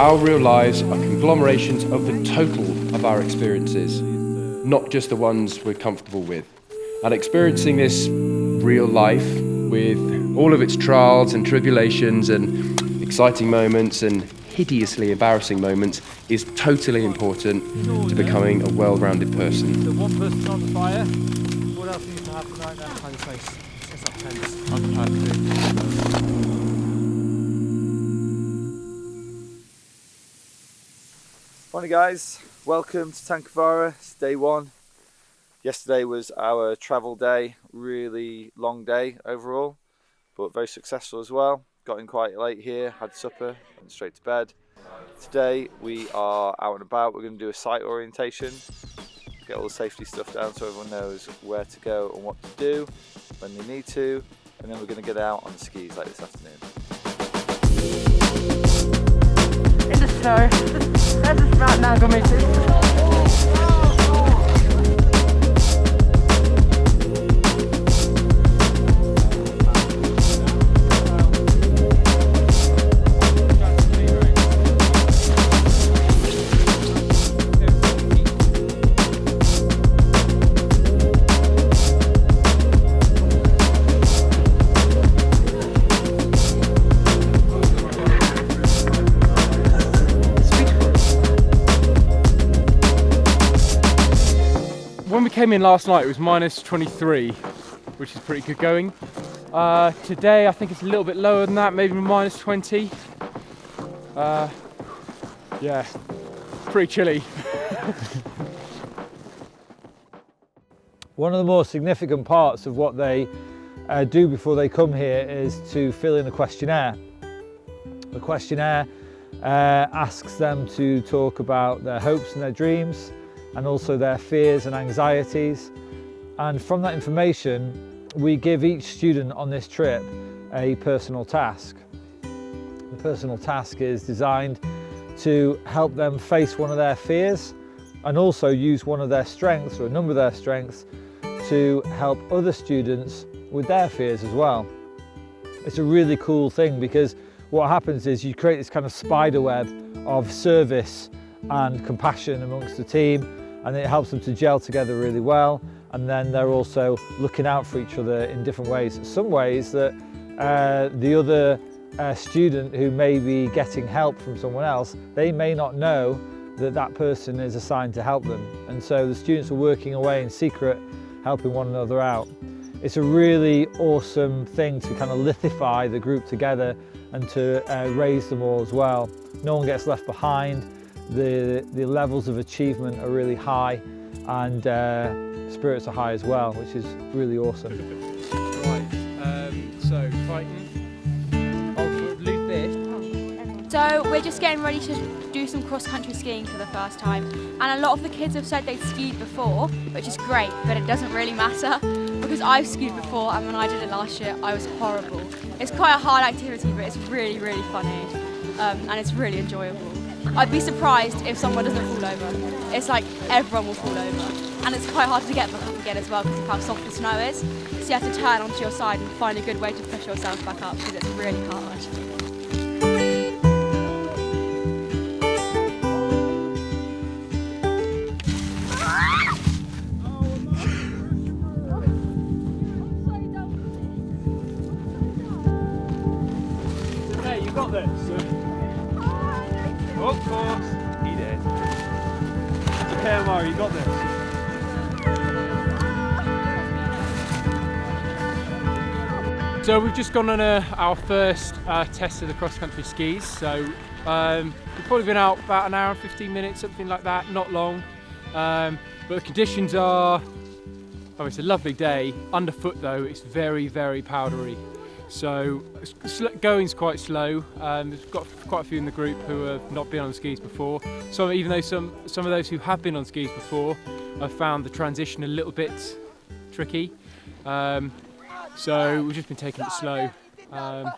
Our real lives are conglomerations of the total of our experiences, not just the ones we're comfortable with. And experiencing this real life with all of its trials and tribulations and exciting moments and hideously embarrassing moments is totally important to becoming a well-rounded person. So one person's on the fire. What else needs to happen right now? Behind the face. Set up tents. Unpack. Morning guys, welcome to Tankavara. It's day one. Yesterday was our travel day, really long day overall, but very successful as well. Got in quite late here, had supper, went straight to bed. Today we are out and about. We're going to do a site orientation, get all the safety stuff down so everyone knows where to go and what to do when they need to, and then we're going to get out on the skis like this afternoon. In the snow, there's a smart now got me too. When we came in last night, it was minus 23, which is pretty good going. Today, I think it's a little bit lower than that, maybe minus 20. Yeah, pretty chilly. One of the more significant parts of what they do before they come here is to fill in a questionnaire. The questionnaire asks them to talk about their hopes and their dreams, and also their fears and anxieties. And from that information, we give each student on this trip a personal task. The personal task is designed to help them face one of their fears and also use one of their strengths or a number of their strengths to help other students with their fears as well. It's a really cool thing because what happens is you create this kind of spider web of service and compassion amongst the team, and it helps them to gel together really well, and then they're also looking out for each other in different ways. Some ways that the other student who may be getting help from someone else, they may not know that that person is assigned to help them, and so the students are working away in secret, helping one another out. It's a really awesome thing to kind of lithify the group together and to raise them all as well. No one gets left behind. The levels of achievement are really high, and spirits are high as well, which is really awesome. Right, so fighting. Oh, loop this. So we're just getting ready to do some cross-country skiing for the first time, and a lot of the kids have said they'd skied before, which is great, but it doesn't really matter because I've skied before, and when I did it last year I was horrible. It's quite a hard activity, but it's really, really funny, and it's really enjoyable. I'd be surprised if someone doesn't fall over. It's like everyone will fall over. And it's quite hard to get back up again as well because of how soft the snow is. So you have to turn onto your side and find a good way to push yourself back up because it's really hard. Hey, you got this. Of course, he did. Okay, Amara, you got this. So we've just gone on our first test of the cross-country skis. So we've probably been out about an hour and 15 minutes, something like that, not long. But the conditions are, oh, it's a lovely day. Underfoot though, it's very, very powdery. So going's quite slow. We've got quite a few in the group who have not been on skis before. So even though some of those who have been on skis before have found the transition a little bit tricky. So we've just been taking it slow. But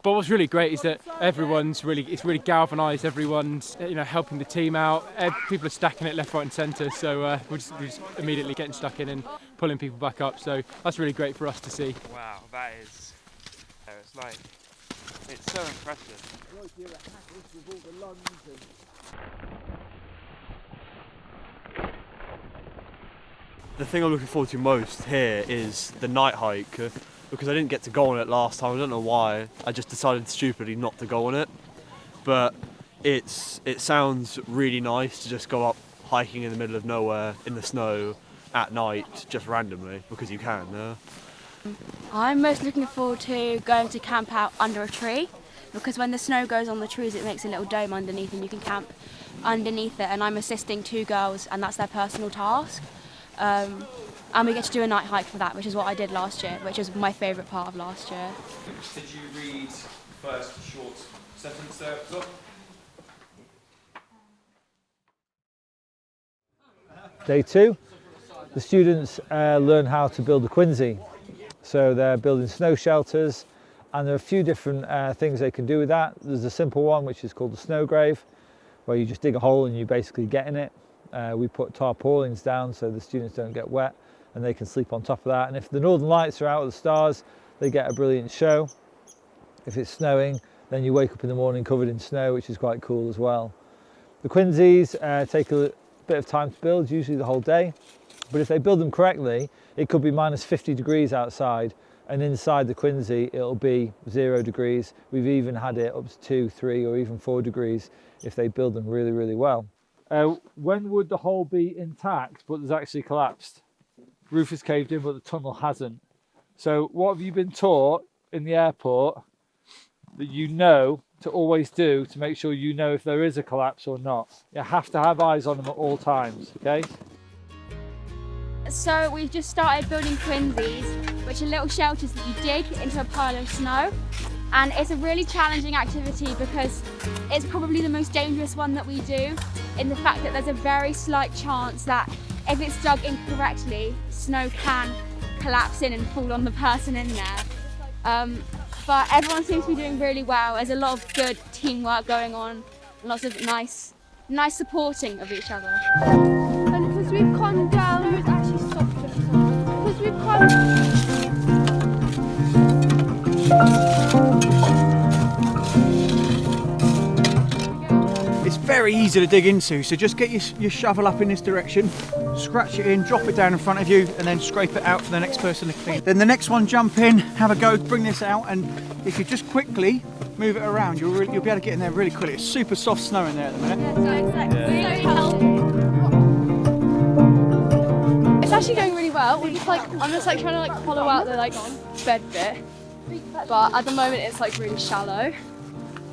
what's really great is that it's really galvanised. Everyone's helping the team out. People are stacking it left, right, and centre. So we're just immediately getting stuck in and pulling people back up. So that's really great for us to see. Wow, that is. It's like It's so impressive. The thing I'm looking forward to most here is the night hike, because I didn't get to go on it last time. I don't know why. I just decided stupidly not to go on it. But it sounds really nice to just go up hiking in the middle of nowhere in the snow at night, just randomly, because you can. I'm most looking forward to going to camp out under a tree, because when the snow goes on the trees it makes a little dome underneath and you can camp underneath it, and I'm assisting 2 girls and that's their personal task. And we get to do a night hike for that, which is what I did last year, which is my favourite part of last year. Did you read first short sentence there? Day 2, the students learn how to build a quinzy. So they're building snow shelters, and there are a few different things they can do with that. There's a simple one which is called the snow grave, where you just dig a hole and you basically get in it. We put tarpaulins down so the students don't get wet and they can sleep on top of that. And if the northern lights are out with the stars, they get a brilliant show. If it's snowing, then you wake up in the morning covered in snow, which is quite cool as well. The quinzies take a bit of time to build, usually the whole day. But if they build them correctly, it could be minus 50 degrees outside, and inside the quinzy it'll be 0 degrees. We've even had it up to 2, 3 or even 4 degrees if they build them really, really well. When would the hole be intact but there's actually collapsed? Roof is caved in but the tunnel hasn't. So what have you been taught in the airport that you know to always do to make sure you know if there is a collapse or not? You have to have eyes on them at all times, okay? So we've just started building quinzies, which are little shelters that you dig into a pile of snow. And it's a really challenging activity because it's probably the most dangerous one that we do, in the fact that there's a very slight chance that if it's dug incorrectly, snow can collapse in and fall on the person in there. But everyone seems to be doing really well. There's a lot of good teamwork going on, lots of nice supporting of each other. And because we've gone down, it's actually softer. Because we've gone. It's very easy to dig into, so just get your shovel up in this direction, scratch it in, drop it down in front of you, and then scrape it out for the next person to clean. Then the next one, jump in, have a go, bring this out, and if you just quickly move it around, you'll be able to get in there really quickly. It's super soft snow in there at the minute. It's actually going really well. I'm just trying to hollow out the bed bit, but at the moment it's really shallow.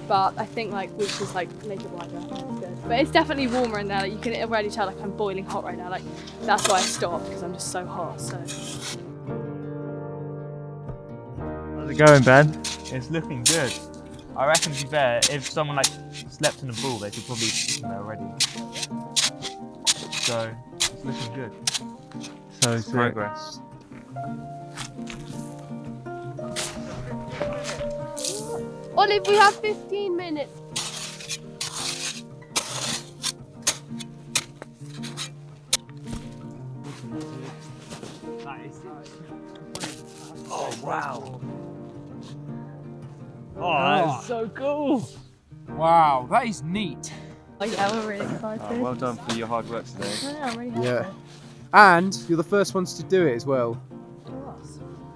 But I think we should make it wider. It's good. But it's definitely warmer in there. You can already tell I'm boiling hot right now. That's why I stopped, because I'm just so hot. So. How's it going, Ben? It's looking good. I reckon, to be fair, if someone slept in the pool, they could probably sleep in there already. So it's looking good. So it's progress. Olive, we have 15 minutes. Oh wow! Oh, that's so cool! Wow, that is neat. Oh yeah, we're really excited. Well done for your hard work today. Yeah, I'm really happy. Yeah. And you're the first ones to do it as well.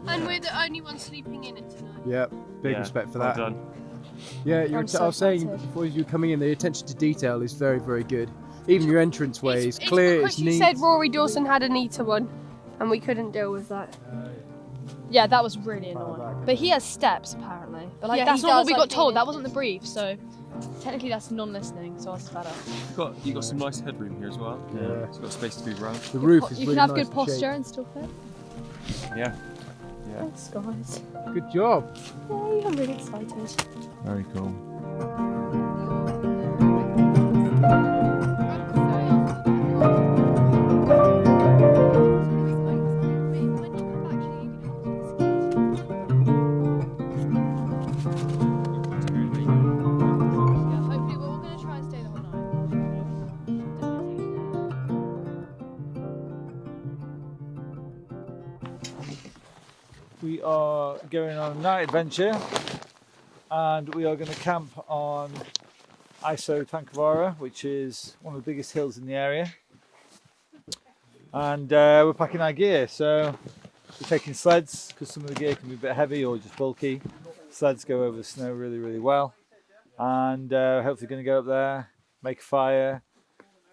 And we're the only ones sleeping in it tonight. Yeah, big respect for that. Well done. Yeah, I was saying excited. before you coming in, the attention to detail is very, very good. Even your entranceway is clear, it's You neat. said Rory Dawson had a neater one, and we couldn't deal with that. Yeah, that was really annoying. But he has steps apparently. But Yeah, that's he not what does, we got told. in That it. wasn't the brief. So technically that's non-listening. So it's better. You got some nice headroom here as well. Yeah. It's got space to move around. The roof is You really can have nice good and posture shaped. and still fit. Yeah. Thanks, guys. Good job. Yay, I'm really excited. Very cool. Hopefully we're all going to try and stay the whole night. We are going on a night adventure and we are going to camp on ISO Tankavara, which is one of the biggest hills in the area. And we're packing our gear, so we're taking sleds because some of the gear can be a bit heavy or just bulky. Sleds go over the snow really, really well. And hopefully going to go up there, make a fire,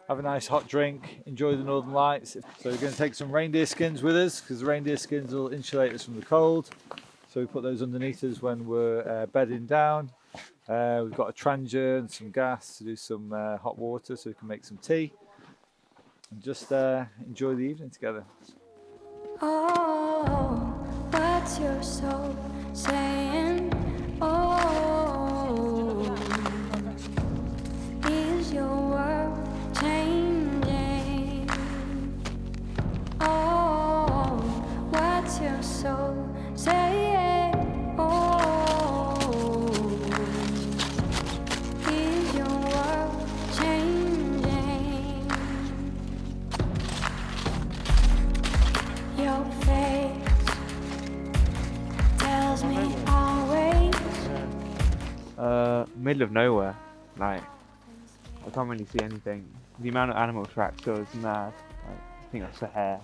have a nice hot drink, enjoy the Northern Lights. So we're going to take some reindeer skins with us because the reindeer skins will insulate us from the cold. So we put those underneath us when we're bedding down. We've got a trangia and some gas to do some hot water so we can make some tea. And just enjoy the evening together. Oh, what's your soul saying? Oh, is your world changing? Oh, what's your soul saying? Oh, is your world changing? Your face tells me always. Middle of nowhere. Like, I can't really see anything. The amount of animal tracks goes mad. Like, I think that's a hare.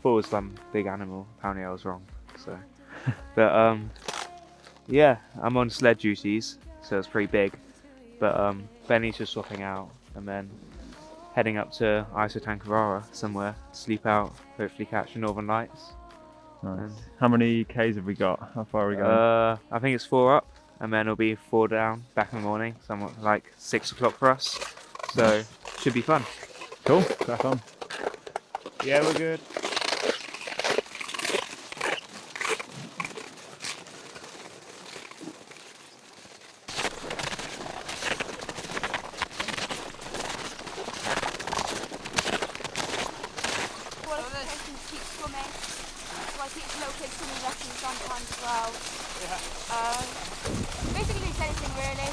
Thought it was some big animal. Apparently I was wrong. So, but yeah, I'm on sled duties, so it's pretty big. But Benny's just swapping out, and then heading up to ISO Tankavara somewhere, sleep out, hopefully catch the Northern Lights. Nice. How many Ks have we got? How far are we going? I think it's 4 up, and then it'll be 4 down, back in the morning, somewhat like 6 o'clock for us. So, should be fun. Cool, crack on. Yeah, we're good. Sometimes as well. Basically it's anything really.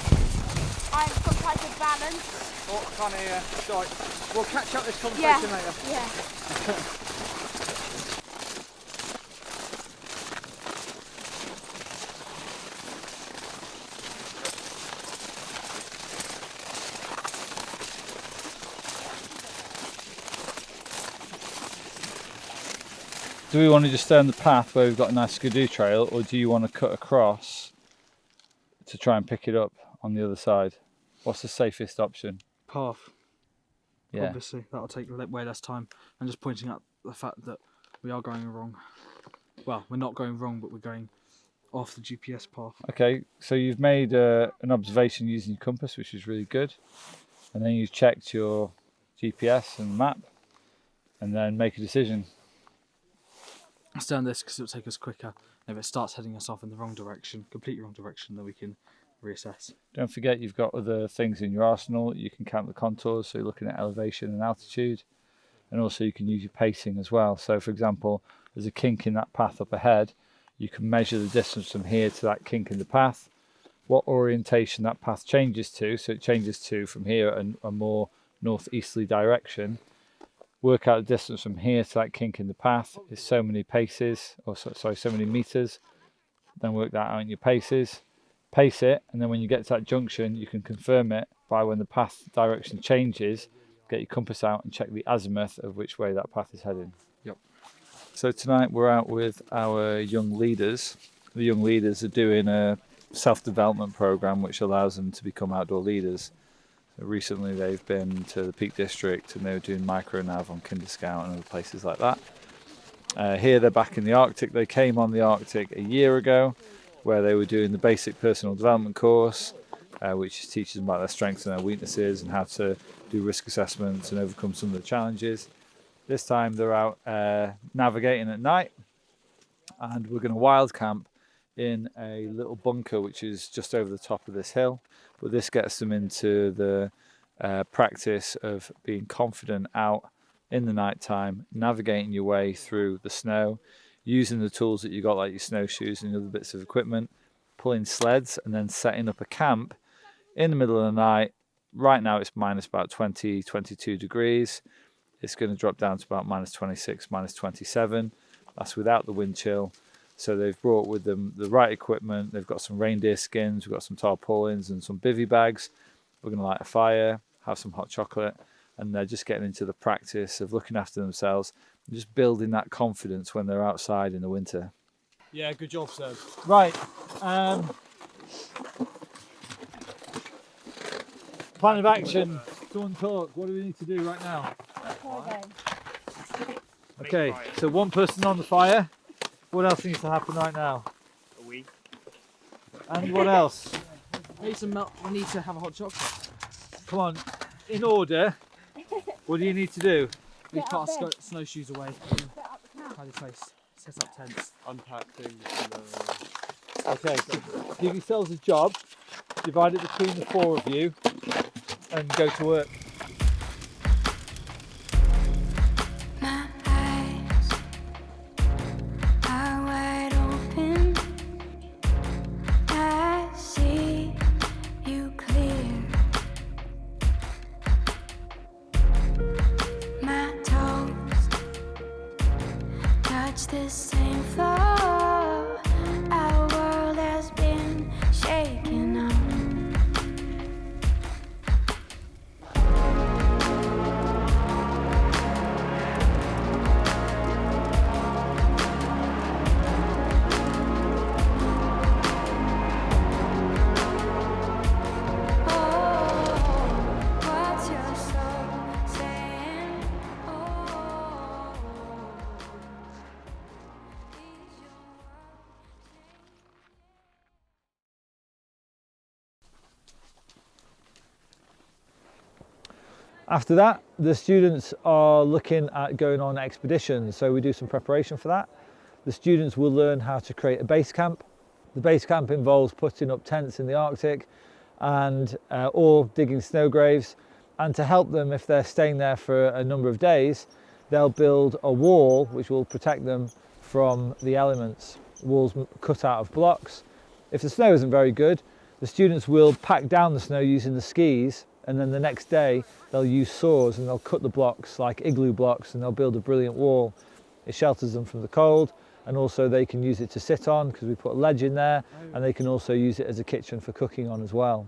I'm got quite good balance. Oh, I can't hear you. Sorry. We'll catch up this conversation later. Yeah. Do we want to just stay on the path where we've got a nice skidoo trail, or do you want to cut across to try and pick it up on the other side? What's the safest option? Path. Yeah. Obviously, that'll take way less time. And just pointing out the fact that we are going wrong. Well, we're not going wrong, but we're going off the GPS path. Okay, so you've made an observation using your compass, which is really good. And then you've checked your GPS and map, and then make a decision. Let's stay on this because it'll take us quicker. If it starts heading us off in the wrong direction, completely wrong direction, then we can reassess. Don't forget you've got other things in your arsenal. You can count the contours, so you're looking at elevation and altitude. And also you can use your pacing as well. So for example, there's a kink in that path up ahead. You can measure the distance from here to that kink in the path, what orientation that path changes to. So it changes to, from here, a more northeasterly direction. Work out the distance from here to that kink in the path is so many paces, or so many meters. Then work that out in your paces. Pace it, and then when you get to that junction, you can confirm it by when the path direction changes. Get your compass out and check the azimuth of which way that path is heading. Yep. So tonight we're out with our young leaders. The young leaders are doing a self-development program which allows them to become outdoor leaders. So recently they've been to the Peak District and they were doing micro-nav on Kinder Scout and other places like that. Here they're back in the Arctic. They came on the Arctic a year ago, where they were doing the basic personal development course, which teaches them about their strengths and their weaknesses and how to do risk assessments and overcome some of the challenges. This time they're out navigating at night, and we're going to wild camp in a little bunker which is just over the top of this hill. But this gets them into the practice of being confident out in the night time, navigating your way through the snow, using the tools that you got like your snowshoes and other bits of equipment, pulling sleds and then setting up a camp in the middle of the night. Right now it's minus about 20, 22 degrees. It's going to drop down to about minus 26, minus 27. That's without the wind chill. So they've brought with them the right equipment. They've got some reindeer skins, we've got some tarpaulins and some bivvy bags. We're going to light a fire, have some hot chocolate, and they're just getting into the practice of looking after themselves and just building that confidence when they're outside in the winter. Yeah, good job, Seb. Right. Plan of action. Someone talk. What do we need to do right now? Okay, so one person on the fire. What else needs to happen right now? A wee. And what else? Need some milk. We need to have a hot chocolate. Come on, in order. What do you need to do? We put our snowshoes away. Tidy place. Set up tents. Unpack things. Okay, give yourselves a job. Divide it between the 4 of you and go to work. My eyes are wide open. I see you clear. My toes touch the same floor. Our world has been shaken up. What's your soul saying? Oh, is your world? After that, the students are looking at going on expeditions, so we do some preparation for that. The students will learn how to create a base camp. The base camp involves putting up tents in the Arctic and or digging snow graves. And to help them, if they're staying there for a number of days, they'll build a wall which will protect them from the elements. Walls cut out of blocks. If the snow isn't very good, the students will pack down the snow using the skis, and then the next day they'll use saws and they'll cut the blocks like igloo blocks, and they'll build a brilliant wall. It shelters them from the cold, and also they can use it to sit on because we put a ledge in there, and they can also use it as a kitchen for cooking on as well.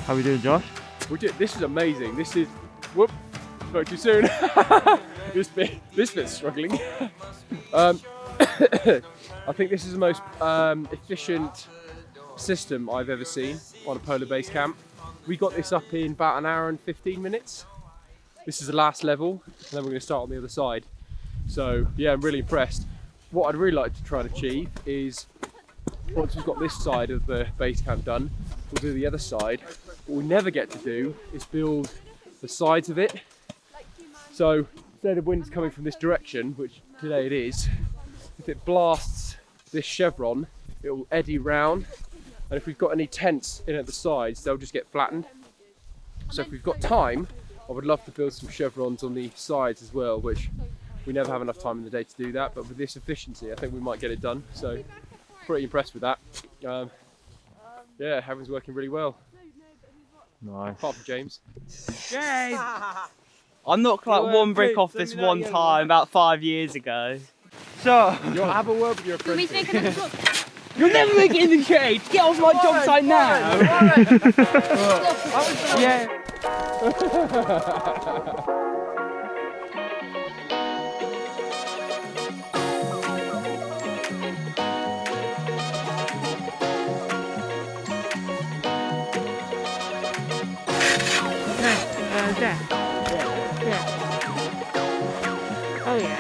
How we doing, Josh? This is amazing. This is, whoop, spoke too soon. this bit's struggling. I think this is the most efficient system I've ever seen on a polar base camp. We got this up in about an hour and 15 minutes. This is the last level, and then we're going to start on the other side. So yeah, I'm really impressed. What I'd really like to try and achieve is, once we've got this side of the base camp done, we'll do the other side. What we never get to do is build the sides of it. So instead of wind coming from this direction, which today it is, if it blasts this chevron, it will eddy round. And if we've got any tents in at the sides, they'll just get flattened. So if we've got time, I would love to build some chevrons on the sides as well, which we never have enough time in the day to do that. But with this efficiency, I think we might get it done. So pretty impressed with that. Yeah, everything's working really well. Nice. Apart from James. James! I knocked like one brick off this one time about 5 years ago. So you'll have a word with your apprentice. You'll never make it in the shade. Get off my job site now. Yeah. There. Yeah. Oh yeah.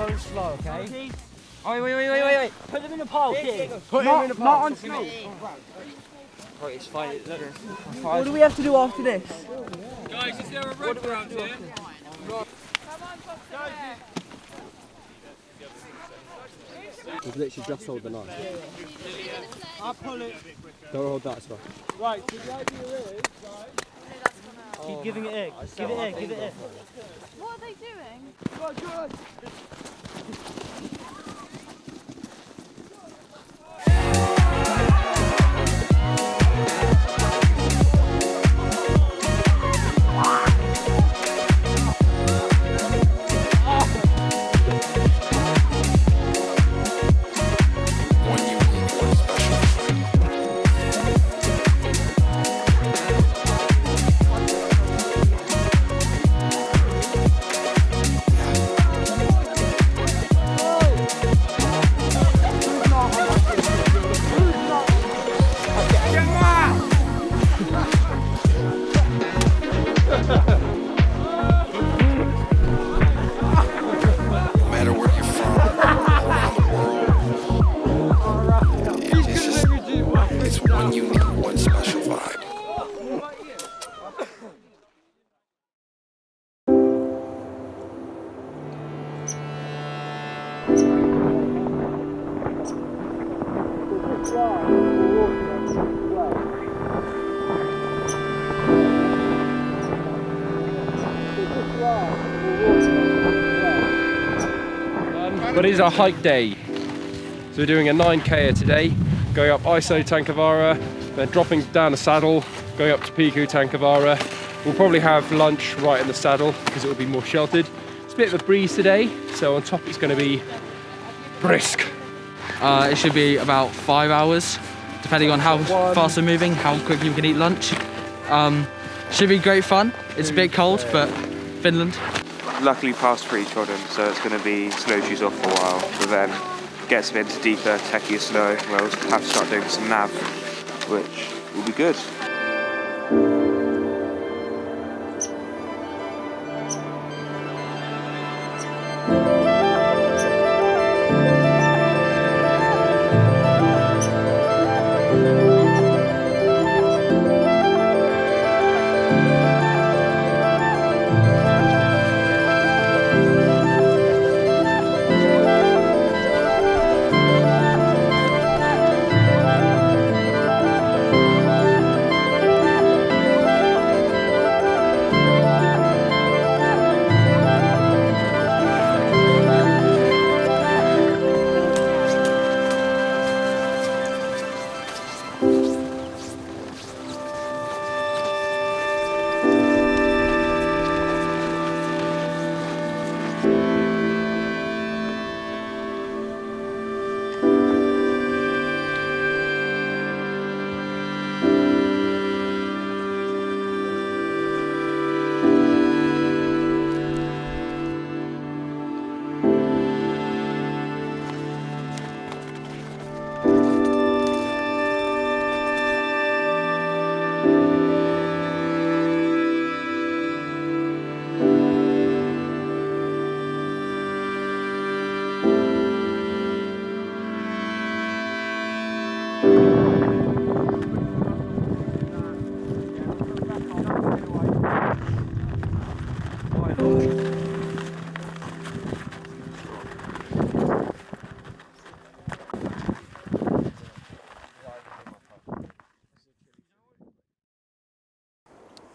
going slow, okay? Wait. Put them in a pile, kid. Put him in a pile. Not on snow. Right, it's fine. What do we have to do after this? Guys, is there a rope around here? We've literally just hold the knife. I'll pull it. Don't hold that as well. Right, so the idea is, right? Keep giving it in. Give it in, give it in. What are they doing? Good. But it is our hike day. So we're doing a 9K today, going up Iso Tankavara, then dropping down the saddle, going up to Piku Tankavara. We'll probably have lunch right in the saddle because it will be more sheltered. It's a bit of a breeze today, so on top it's going to be brisk. It should be about 5 hours, depending on how fast we're moving, how quickly we can eat lunch. Should be great fun. It's a bit cold, but Finland. Luckily past pretty trodden, so it's going to be snowshoes off for a while, but then gets a bit into deeper, techier snow, where we'll have to start doing some nav, which will be good.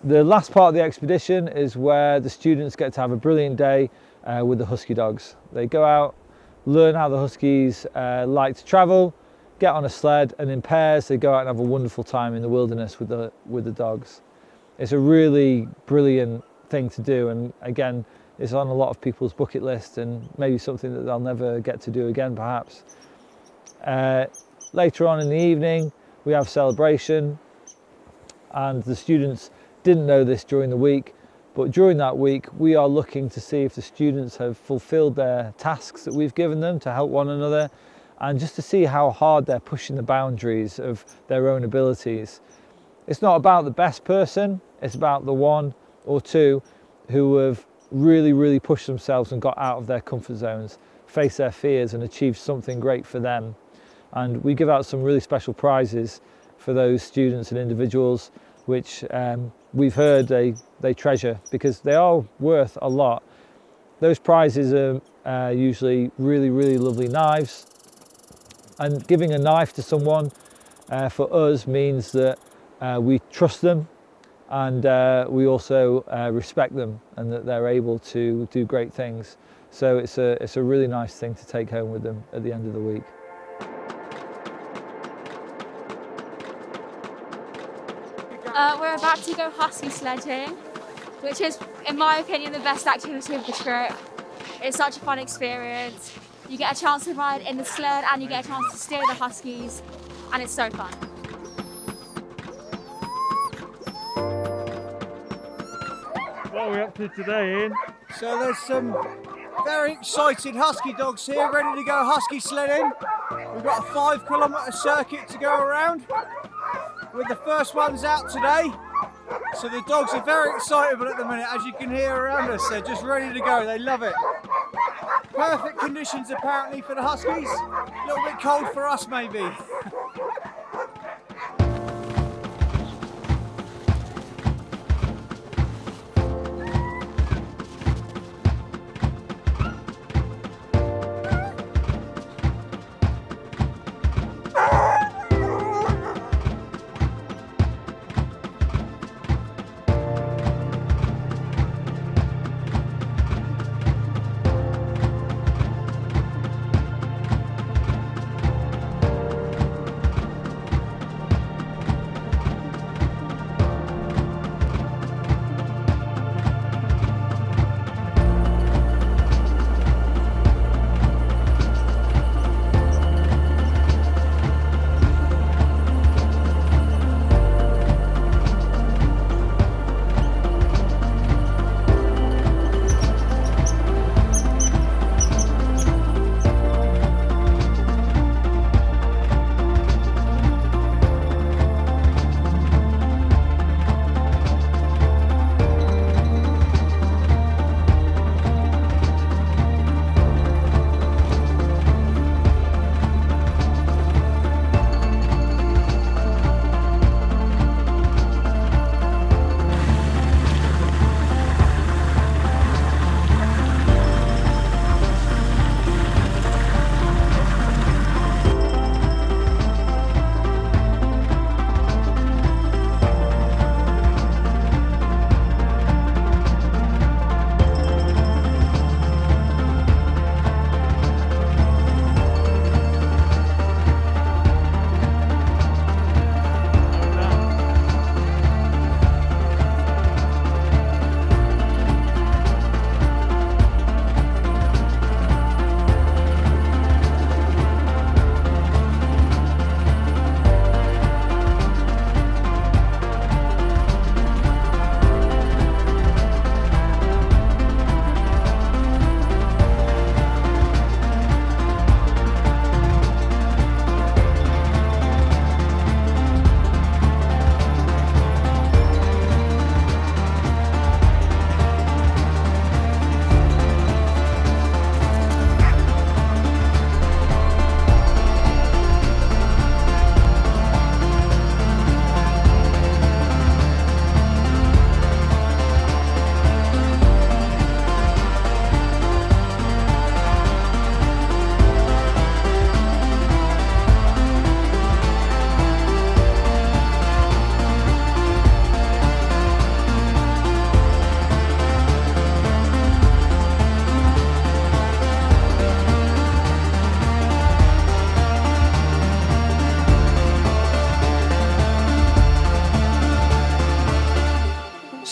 The last part of the expedition is where the students get to have a brilliant day with the Husky dogs. They go out, learn how the Huskies like to travel, get on a sled, and in pairs they go out and have a wonderful time in the wilderness with the dogs. It's a really brilliant thing to do, and again, it's on a lot of people's bucket list and maybe something that they'll never get to do again perhaps. Later on in the evening we have celebration, and the students didn't know this during the week, but during that week we are looking to see if the students have fulfilled their tasks that we've given them to help one another, and just to see how hard they're pushing the boundaries of their own abilities. It's not about the best person, it's about the one or two who have really pushed themselves and got out of their comfort zones, faced their fears and achieved something great for them. And we give out some really special prizes for those students and individuals which we've heard they treasure because they are worth a lot. Those prizes are usually really lovely knives, and giving a knife to someone for us means that we trust them, and we also respect them, and that they're able to do great things. So it's a really nice thing to take home with them at the end of the week. We're about to go Husky sledging, which is, in my opinion, the best activity of the trip. It's such a fun experience. You get a chance to ride in the sled and you get a chance to steer the Huskies, and it's so fun. What are we up to today, Ian? So there's some very excited Husky dogs here, ready to go Husky sledding. We've got a 5-kilometre circuit to go around, with the first ones out today. So the dogs are very excitable at the minute, as you can hear around us. They're just ready to go, they love it. Perfect conditions apparently for the Huskies. A little bit cold for us maybe.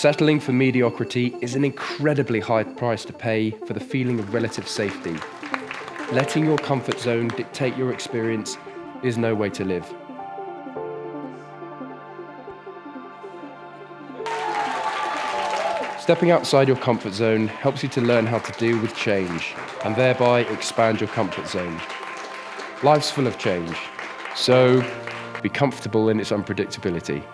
Settling for mediocrity is an incredibly high price to pay for the feeling of relative safety. Letting your comfort zone dictate your experience is no way to live. Stepping outside your comfort zone helps you to learn how to deal with change and thereby expand your comfort zone. Life's full of change, so be comfortable in its unpredictability.